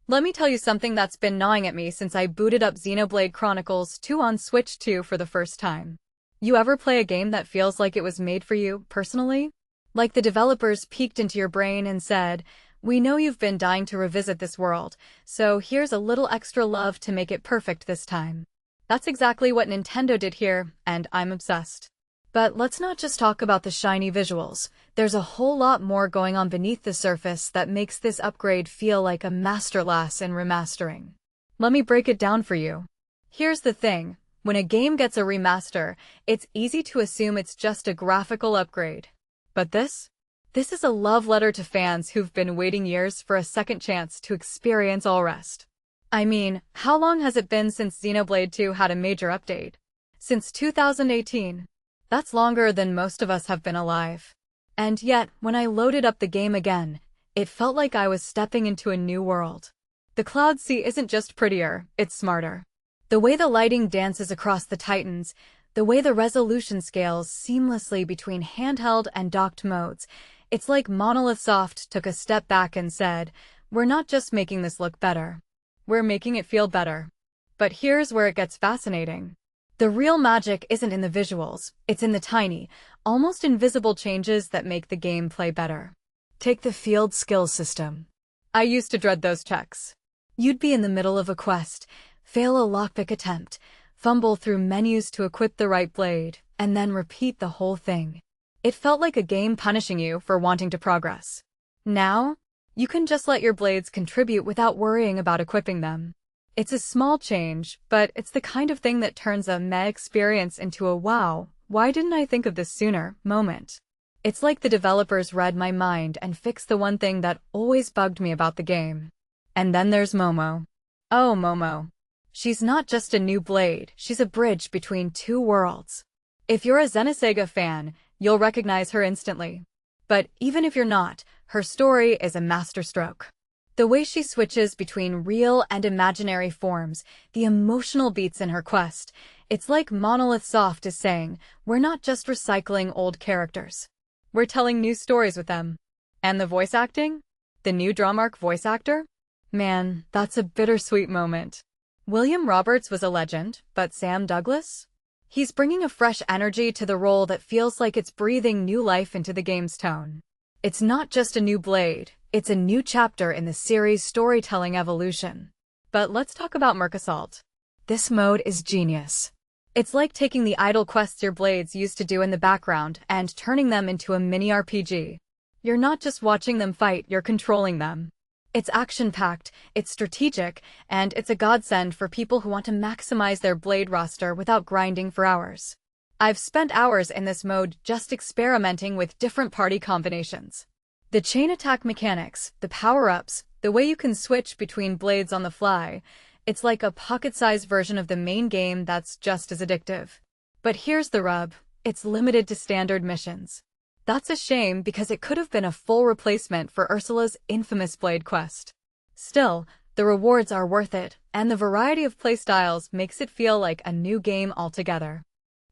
Let me tell you something that's been gnawing at me since I booted up Xenoblade Chronicles 2 on Switch 2 for the first time. You ever play a game that feels like it was made for you, personally? Like the developers peeked into your brain and said, "We know you've been dying to revisit this world, so here's a little extra love to make it perfect this time." That's exactly what Nintendo did here, and I'm obsessed. But let's not just talk about the shiny visuals. There's a whole lot more going on beneath the surface that makes this upgrade feel like a masterclass in remastering. Let me break it down for you. Here's the thing. When a game gets a remaster, it's easy to assume it's just a graphical upgrade. But this is a love letter to fans who've been waiting years for a second chance to experience Alrest. I mean, how long has it been since Xenoblade 2 had a major update? Since 2018. That's longer than most of us have been alive. And yet, when I loaded up the game again, it felt like I was stepping into a new world. The Cloud Sea isn't just prettier, it's smarter. The way the lighting dances across the Titans, the way the resolution scales seamlessly between handheld and docked modes, it's like Monolith Soft took a step back and said, "We're not just making this look better. We're making it feel better." But here's where it gets fascinating. The real magic isn't in the visuals, it's in the tiny, almost invisible changes that make the gameplay better. Take the field skills system. I used to dread those checks. You'd be in the middle of a quest, fail a lockpick attempt, fumble through menus to equip the right blade, and then repeat the whole thing. It felt like a game punishing you for wanting to progress. Now, you can just let your blades contribute without worrying about equipping them. It's a small change, but it's the kind of thing that turns a meh experience into a "wow, why didn't I think of this sooner" moment. It's like the developers read my mind and fixed the one thing that always bugged me about the game. And then there's MOMO. Oh, MOMO. She's not just a new blade, she's a bridge between two worlds. If you're a Xenosaga fan, you'll recognize her instantly. But even if you're not, her story is a masterstroke. The way she switches between real and imaginary forms, the emotional beats in her quest, it's like Monolith Soft is saying, we're not just recycling old characters. We're telling new stories with them. And the voice acting? The new Dramark voice actor? Man, that's a bittersweet moment. William Roberts was a legend, but Sam Douglas? He's bringing a fresh energy to the role that feels like it's breathing new life into the game's tone. It's not just a new blade. It's a new chapter in the series' storytelling evolution. But let's talk about Merc Assault. This mode is genius. It's like taking the idle quests your blades used to do in the background and turning them into a mini RPG. You're not just watching them fight, you're controlling them. It's action-packed, it's strategic, and it's a godsend for people who want to maximize their blade roster without grinding for hours. I've spent hours in this mode just experimenting with different party combinations. The chain attack mechanics, the power-ups, the way you can switch between blades on the fly, it's like a pocket-sized version of the main game that's just as addictive. But here's the rub, it's limited to standard missions. That's a shame because it could have been a full replacement for Ursula's infamous blade quest. Still, the rewards are worth it, and the variety of playstyles makes it feel like a new game altogether.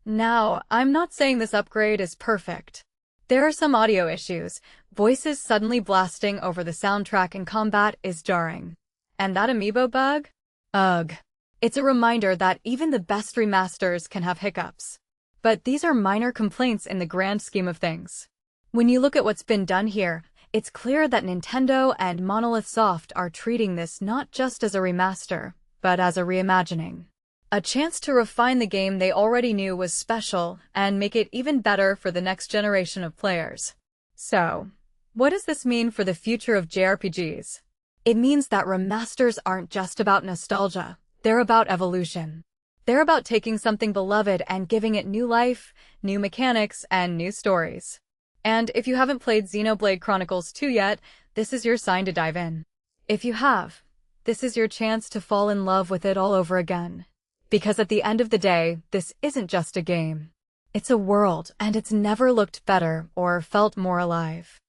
Now, I'm not saying this upgrade is perfect. There are some audio issues. Voices suddenly blasting over the soundtrack in combat is jarring. And that amiibo bug? Ugh. It's a reminder that even the best remasters can have hiccups. But these are minor complaints in the grand scheme of things. When you look at what's been done here, it's clear that Nintendo and Monolith Soft are treating this not just as a remaster, but as a reimagining. A chance to refine the game they already knew was special and make it even better for the next generation of players. So, what does this mean for the future of JRPGs? It means that remasters aren't just about nostalgia, they're about evolution. They're about taking something beloved and giving it new life, new mechanics, and new stories. And if you haven't played Xenoblade Chronicles 2 yet, this is your sign to dive in. If you have, this is your chance to fall in love with it all over again. Because at the end of the day, this isn't just a game. It's a world, and it's never looked better or felt more alive.